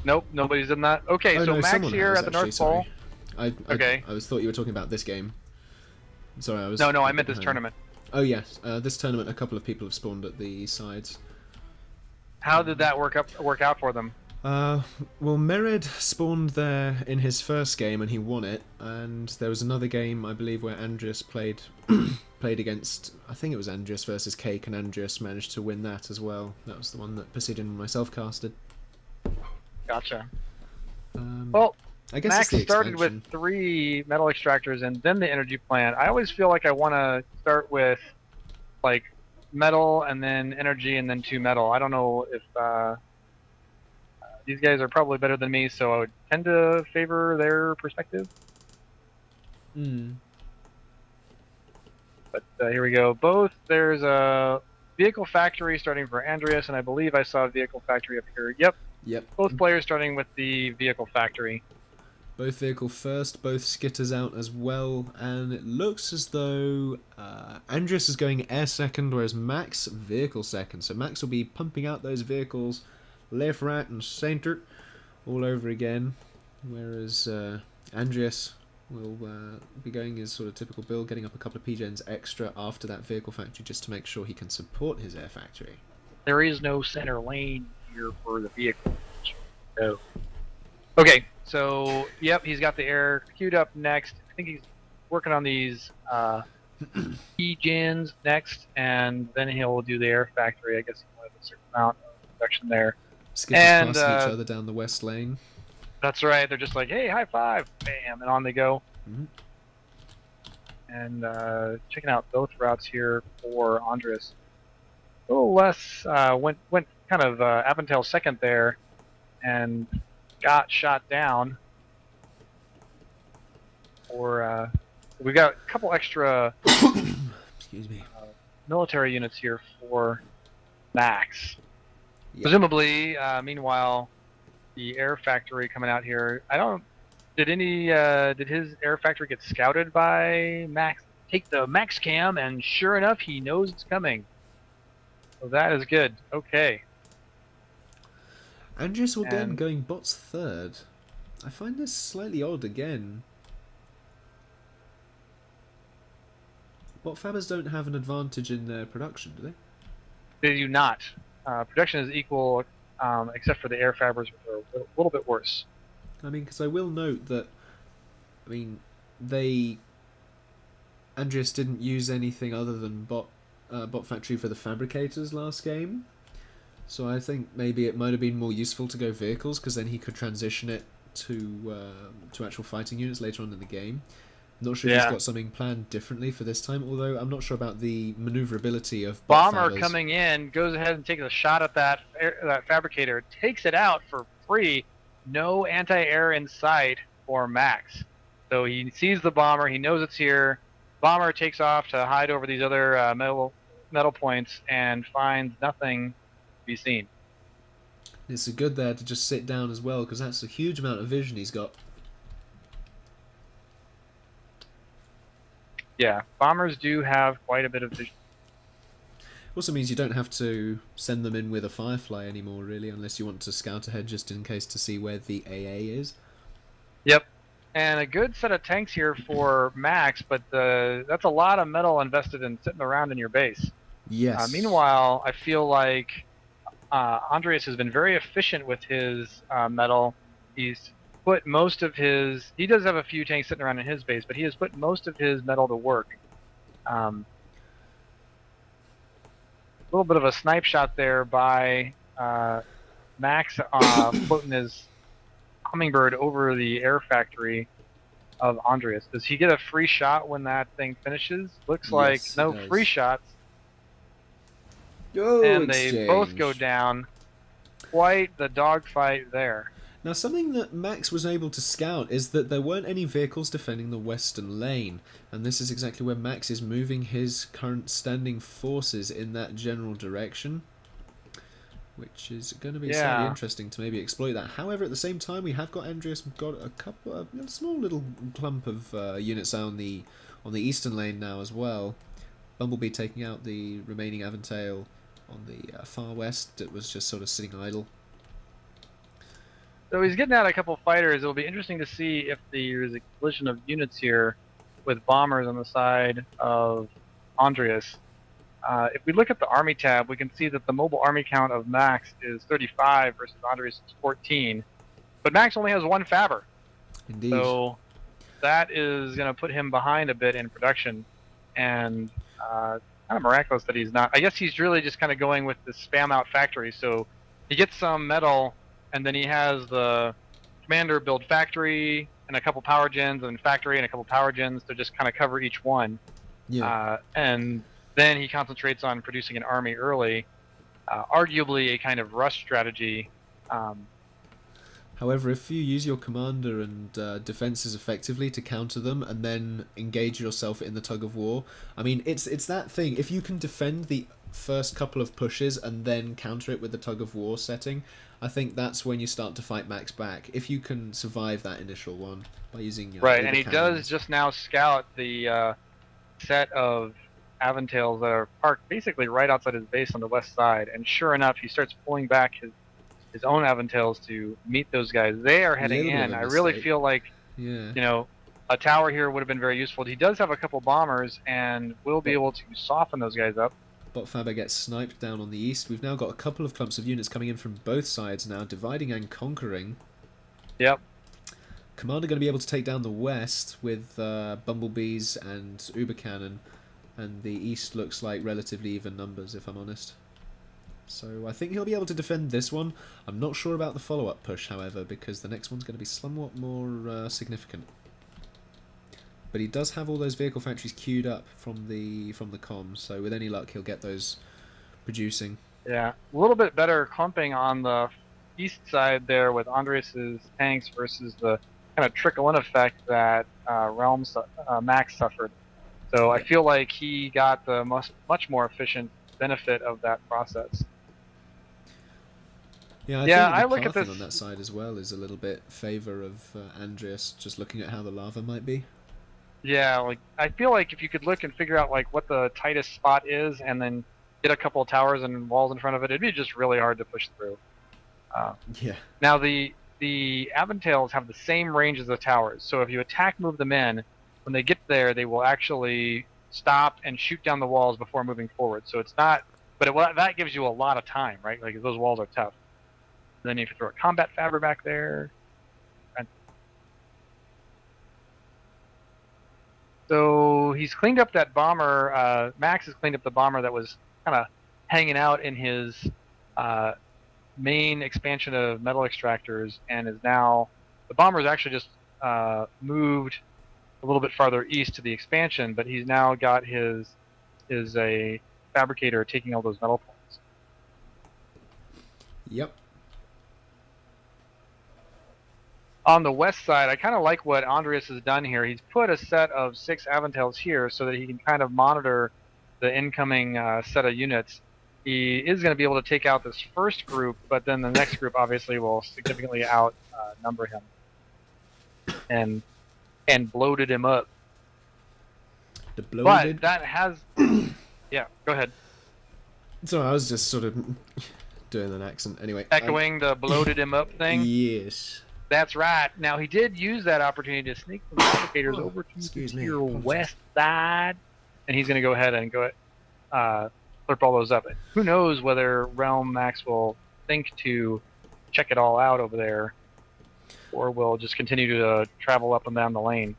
Nope, nobody's done that. Okay, Oh so no, Max someone here has at the actually. North Pole. Sorry, I Okay. I was thought you were talking about this game. Sorry, I was. No, a I bit meant this behind. tournament. Oh yes, this tournament, a couple of people have spawned at the sides. How did that work out for them? Well, Merid spawned there in his first game and he won it, and there was another game, I believe, where Andreas played against, I think it was Andreas versus Cake, and Andreas managed to win that as well. That was the one that Poseidon and myself casted. Gotcha. Well, I guess Max it's the started expansion. with 3 metal extractors and then the energy plant. I always feel like I want to start with like metal and then energy and then 2 metal. I don't know if these guys are probably better than me, so I would tend to favor their perspective. But here we go. There's a vehicle factory starting for Andreas, and I believe I saw a vehicle factory up here. Yep. Both players starting with the vehicle factory. Both vehicle first, both skitters out as well, and it looks as though Andreas is going air second, whereas Max vehicle second. So Max will be pumping out those vehicles left, right, and center all over again, whereas Andreas will be going his sort of typical build, getting up a couple of P-gens extra after that vehicle factory just to make sure he can support his air factory. There is no center lane here for the vehicle. So, okay, so yep, he's got the air queued up next. I think he's working on these P-gens next, and then he'll do the air factory. I guess he wanted a certain amount of production there. Skitters passing each other down the west lane. That's right. They're just like, hey, high five, bam, and on they go. And checking out both routes here for Andreas. A little less went kind of Aventail second there, and got shot down. Or we got a couple extra excuse me, military units here for Max. Yep. Presumably, meanwhile, the air factory coming out here. Did his air factory get scouted by Max? Take the Max cam, and sure enough, he knows it's coming. So that is good. Okay. Andreas again going bots third. I find this slightly odd again. Bot fabbers don't have an advantage in their production, do they? They do not. Production is equal, except for the air fabbers, which are a little bit worse. I mean, because I will note that, I mean, Andreas didn't use anything other than bot factory for the fabricators last game, so I think maybe it might have been more useful to go vehicles, because then he could transition it to actual fighting units later on in the game. Not sure if he's got something planned differently for this time, although I'm not sure about the maneuverability of Bomber coming in, goes ahead and takes a shot at that fabricator, takes it out for free. No anti-air in sight for Max. So he sees the bomber, he knows it's here. Bomber takes off to hide over these other metal points and finds nothing to be seen. It's good there to just sit down as well, because that's a huge amount of vision he's got. Yeah, bombers do have quite a bit of vision. Also means you don't have to send them in with a Firefly anymore, really, unless you want to scout ahead just in case to see where the AA is. Yep, and a good set of tanks here for Max, but that's a lot of metal invested in sitting around in your base. Yes. Meanwhile, I feel like Andreas has been very efficient with his metal. He's put most of his... He does have a few tanks sitting around in his base, but he has put most of his metal to work. A little bit of a snipe shot there by Max floating his hummingbird over the air factory of Andreas. Does he get a free shot when that thing finishes? Looks like no free shots. And they both go down. Quite the dogfight there. Now, something that Max was able to scout is that there weren't any vehicles defending the western lane, and this is exactly where Max is moving his current standing forces in that general direction, which is going to be slightly interesting to maybe exploit that. However, at the same time, we have got Andreas got a small little clump of units on the eastern lane now as well. Bumblebee taking out the remaining Aventail on the far west that was just sort of sitting idle. So he's getting out a couple fighters. It'll be interesting to see if there's a collision of units here with bombers on the side of Andreas. If we look at the army tab, we can see that the mobile army count of Max is 35 versus Andreas is 14. But Max only has one Faber. Indeed. So that is going to put him behind a bit in production. And kind of miraculous that he's not. I guess he's really just kind of going with the spam out factory. So he gets some metal, and then he has the commander build factory and a couple power gens, and factory and a couple power gens to just kind of cover each one. Yeah. And then he concentrates on producing an army early, arguably a kind of rush strategy. However, if you use your commander and defenses effectively to counter them and then engage yourself in the tug of war, I mean, it's that thing. If you can defend the first couple of pushes and then counter it with the tug of war setting, I think that's when you start to fight Max back. If you can survive that initial one by using right, and he does just now scout the set of Aventails that are parked basically right outside his base on the west side, and sure enough, he starts pulling back his own Aventails to meet those guys. They are heading in. I really feel like, you know, a tower here would have been very useful. He does have a couple bombers and will be able to soften those guys up. But Faber gets sniped down on the east. We've now got a couple of clumps of units coming in from both sides now, dividing and conquering. Yep. Commander going to be able to take down the west with bumblebees and uber cannon, and the east looks like relatively even numbers, if I'm honest. So I think he'll be able to defend this one. I'm not sure about the follow-up push, however, because the next one's going to be somewhat more significant. But he does have all those vehicle factories queued up from the comms, so with any luck he'll get those producing. Yeah, a little bit better clumping on the east side there with Andreas's tanks versus the kind of trickle-in effect that Max suffered. So I feel like he got the much more efficient benefit of that process. Yeah, I look at this on that side as well is a little bit favor of Andreas, just looking at how the lava might be. Yeah, like I feel like if you could look and figure out like what the tightest spot is, and then get a couple of towers and walls in front of it, it'd be just really hard to push through. Yeah. Now the Aventails have the same range as the towers, so if you move them in, when they get there, they will actually stop and shoot down the walls before moving forward. So it's not, but that gives you a lot of time, right? Like those walls are tough. And then if you throw a combat Faber back there. So he's cleaned up that bomber. Max has cleaned up the bomber that was kind of hanging out in his main expansion of metal extractors, and is now the bomber is actually just moved a little bit farther east to the expansion, but he's now got his a fabricator taking all those metal points. Yep. On the west side, I kind of like what Andreas has done here. He's put a set of 6 Aventails here so that he can kind of monitor the incoming set of units. He is going to be able to take out this first group, but then the next group obviously will significantly outnumber him. And bloated him up. The bloated? But that has... Yeah, go ahead. So I was just sort of doing an accent. Anyway. Echoing the bloated him up thing? Yes. That's right. Now, he did use that opportunity to sneak some fabricators over to your west side. And he's going to go ahead and flip all those up. Who knows whether Realm Max will think to check it all out over there, or will just continue to travel up and down the lane.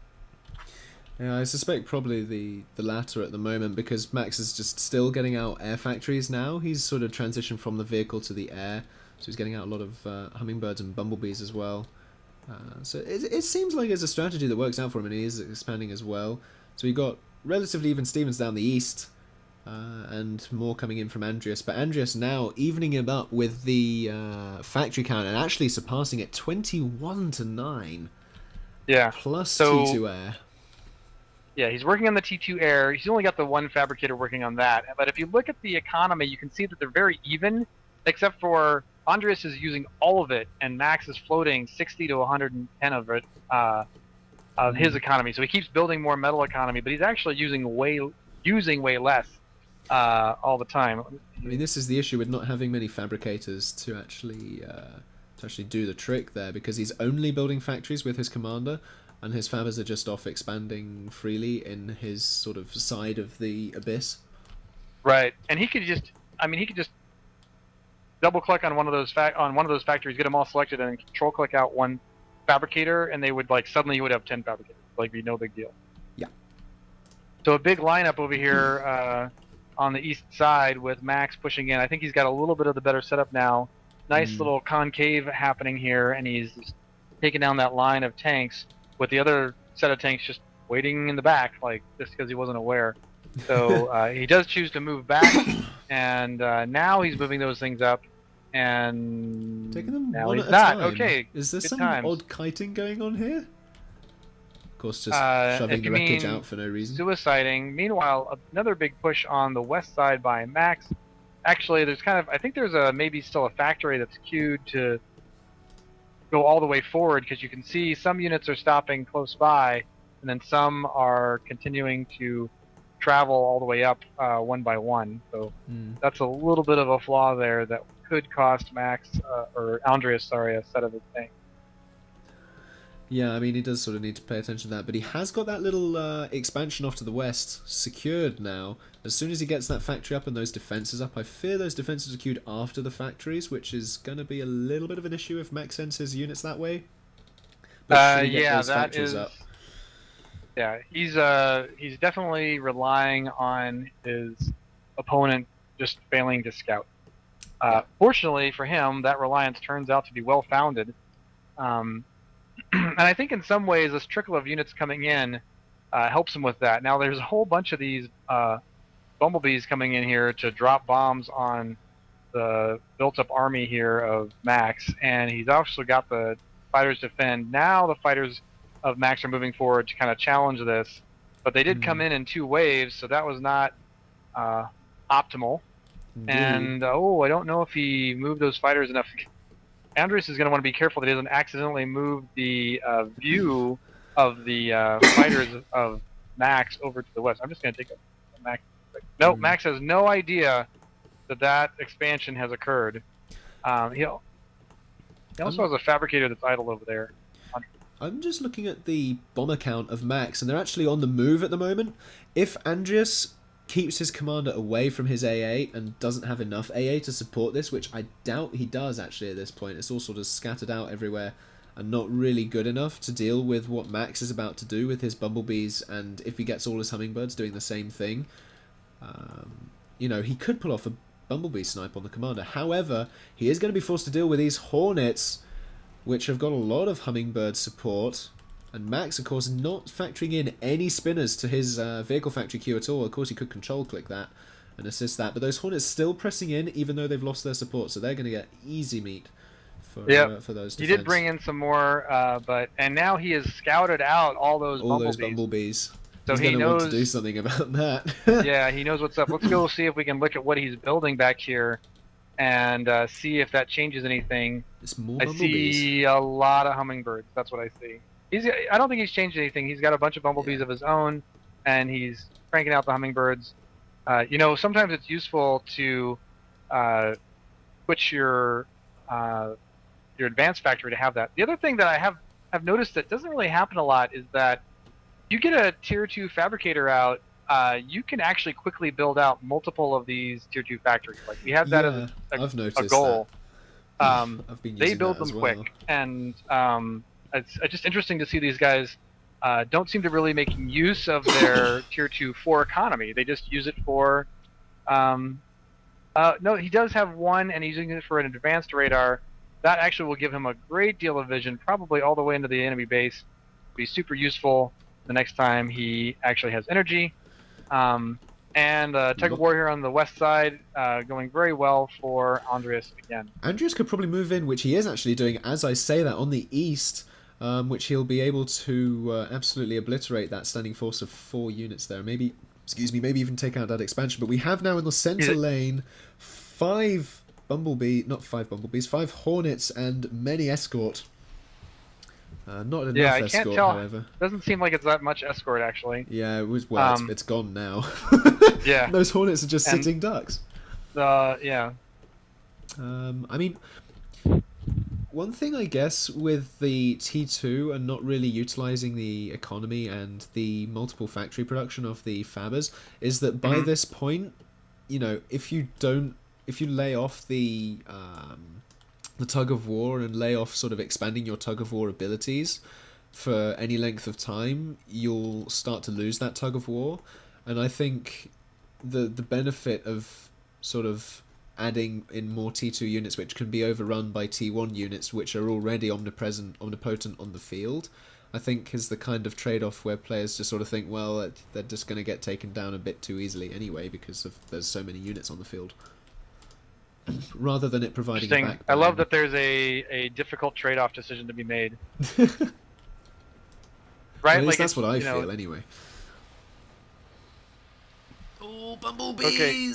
Yeah, I suspect probably the latter at the moment, because Max is just still getting out air factories now. He's sort of transitioned from the vehicle to the air, so he's getting out a lot of hummingbirds and bumblebees as well. So it seems like it's a strategy that works out for him, and he is expanding as well. So we've got relatively even Stevens down the east, and more coming in from Andreas. But Andreas now evening him up with the factory count and actually surpassing it 21-9. Yeah. Plus T2 air. Yeah, he's working on the T2 air. He's only got the one fabricator working on that. But if you look at the economy, you can see that they're very even, except for Andreas is using all of it, and Max is floating 60 to 110 of it, of his economy. So he keeps building more metal economy, but he's actually using way less all the time. I mean, this is the issue with not having many fabricators to actually to actually do the trick there, because he's only building factories with his commander, and his fabbers are just off expanding freely in his sort of side of the abyss. Right, and he could just, I mean, he could just double click on one of those factories, get them all selected, and control click out one fabricator, and they would like suddenly you would have 10 fabricators, like be no big deal. Yeah. So a big lineup over here on the east side with Max pushing in. I think he's got a little bit of the better setup now. Nice little concave happening here, and he's taking down that line of tanks with the other set of tanks just waiting in the back, like just because he wasn't aware. So he does choose to move back, and now he's moving those things up, and taking them now one he's at not. a time. Okay, is there good some times. odd kiting going on here? Of course, just shoving the wreckage out for no reason. Suiciding. Meanwhile, another big push on the west side by Max. Actually, there's kind of, I think there's maybe still a factory that's queued to go all the way forward, because you can see some units are stopping close by, and then some are continuing to travel all the way up one by one. So that's a little bit of a flaw there that could cost Max, or Andreas, sorry, a set of his tanks. Yeah, I mean, he does sort of need to pay attention to that, but he has got that little expansion off to the west secured now. As soon as he gets that factory up and those defences up, I fear those defences are queued after the factories, which is going to be a little bit of an issue if Max sends his units that way. But yeah, that is. Up? Yeah, he's definitely relying on his opponent just failing to scout. Fortunately for him, that reliance turns out to be well founded. And I think in some ways this trickle of units coming in helps him with that. Now there's a whole bunch of these bumblebees coming in here to drop bombs on the built-up army here of Max, and he's also got the fighters defend. Now the fighters of Max are moving forward to kind of challenge this, but they did come in 2 waves, so that was not optimal. And I don't know if he moved those fighters enough. Andreas is going to want to be careful that he doesn't accidentally move the view of the fighters of Max over to the west. I'm just going to take a Max. No, Max has no idea that expansion has occurred. He also has a fabricator that's idle over there. I'm just looking at the bomber count of Max, and they're actually on the move at the moment. If Andreas keeps his commander away from his AA and doesn't have enough AA to support this, which I doubt he does actually at this point. It's all sort of scattered out everywhere and not really good enough to deal with what Max is about to do with his bumblebees, and if he gets all his hummingbirds doing the same thing, he could pull off a bumblebee snipe on the commander. However, he is going to be forced to deal with these hornets, which have got a lot of hummingbird support. And Max, of course, not factoring in any spinners to his vehicle factory queue at all. Of course, he could control click that and assist that. But those Hornets still pressing in, even though they've lost their support. So they're going to get easy meat for those defense. He did bring in some more, and now he has scouted out all those bumblebees. So he's going to want to do something about that. Yeah, he knows what's up. Let's go see if we can look at what he's building back here and see if that changes anything. I see a lot of hummingbirds. That's what I see. I don't think he's changed anything. He's got a bunch of bumblebees of his own, and he's cranking out the hummingbirds. Sometimes it's useful to switch your advanced factory to have that. The other thing that I have noticed that doesn't really happen a lot is that you get a tier 2 fabricator out, you can actually quickly build out multiple of these tier 2 factories. Like we have that as a goal. They build them quick, and it's just interesting to see these guys don't seem to really making use of their tier 2 4 economy. They just use it for no, he does have one, and he's using it for an advanced radar. That actually will give him a great deal of vision, probably all the way into the enemy base. Be super useful the next time he actually has energy. And tug of war here on the west side, going very well for Andreas again. Andreas could probably move in, which he is actually doing, as I say that, on the east. Which he'll be able to absolutely obliterate that standing force of 4 units there. Maybe even take out that expansion. But we have now in the center lane 5 hornets and many escort. Not enough escort, however. Doesn't seem like it's that much escort, actually. Yeah, it was. Well, it's gone now. Yeah. Those hornets are just sitting ducks. Yeah. I mean, One thing, I guess, with the T2 and not really utilizing the economy and the multiple factory production of the Fabbers is that by this point, you know, if you lay off the tug of war and lay off sort of expanding your tug of war abilities for any length of time, you'll start to lose that tug of war. And I think the benefit of sort of adding in more T2 units which can be overrun by T1 units which are already omnipotent on the field, I think is the kind of trade-off where players just sort of think, well, they're just going to get taken down a bit too easily anyway because there's so many units on the field. Rather than it providing a backbone. I love that there's a difficult trade-off decision to be made. Right? At least like that's what I feel anyway. Oh, bumblebees! Okay.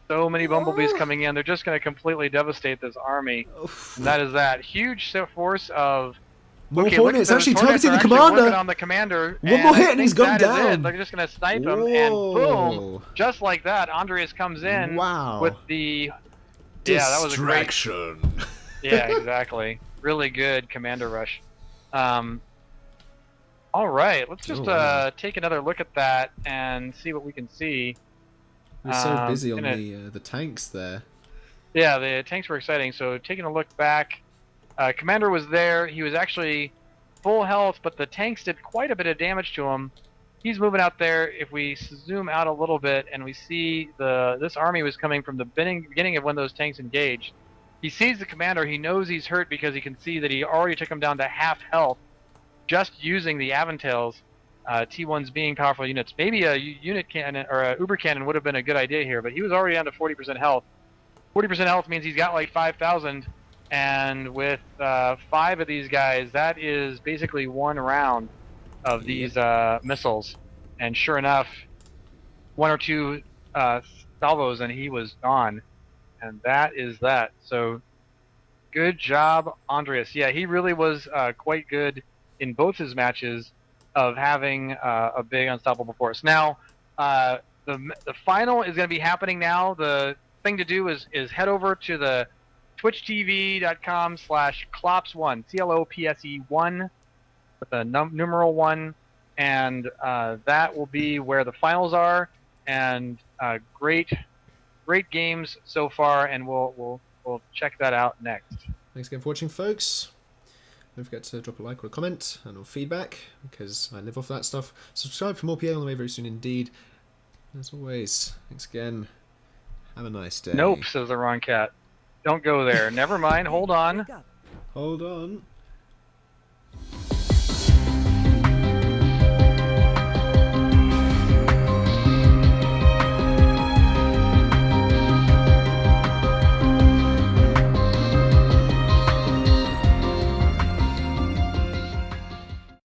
So many bumblebees coming in. They're just going to completely devastate this army. And that is that huge force of... More Hornets actually targeting the commander! On the commander. One more hit and he's gone down! They're just going to snipe him, and boom! Just like that, Andreas comes in with the... Yeah, that was a great... Yeah, exactly. Really good commander rush. All right, let's just take another look at that and see what we can see. We're so busy on the tanks there. Yeah, the tanks were exciting. So taking a look back, Commander was there. He was actually full health, but the tanks did quite a bit of damage to him. He's moving out there. If we zoom out a little bit and we see this army was coming from the beginning of when those tanks engaged. He sees the Commander. He knows he's hurt because he can see that he already took him down to half health just using the Aventails. T1s being powerful units. Maybe a unit cannon or a Uber cannon would have been a good idea here, but he was already down to 40% health. 40% health means he's got like 5,000, and with 5 of these guys, that is basically 1 round of these missiles. And sure enough, 1 or 2 salvos, and he was gone. And that is that. So, good job, Andreas. Yeah, he really was quite good in both his matches of having a big unstoppable force. Now, the final is going to be happening now. The thing to do is head over to the twitchtv.com/clops1, CLOPSE1, with the numeral 1, and that will be where the finals are. And great games so far, and we'll check that out next. Thanks again for watching, folks. Don't forget to drop a like or a comment and or feedback, because I live off that stuff. Subscribe for more PA on the way very soon indeed. As always, thanks again. Have a nice day. Nope, says the wrong cat. Don't go there. Never mind. Hold on. Hold on.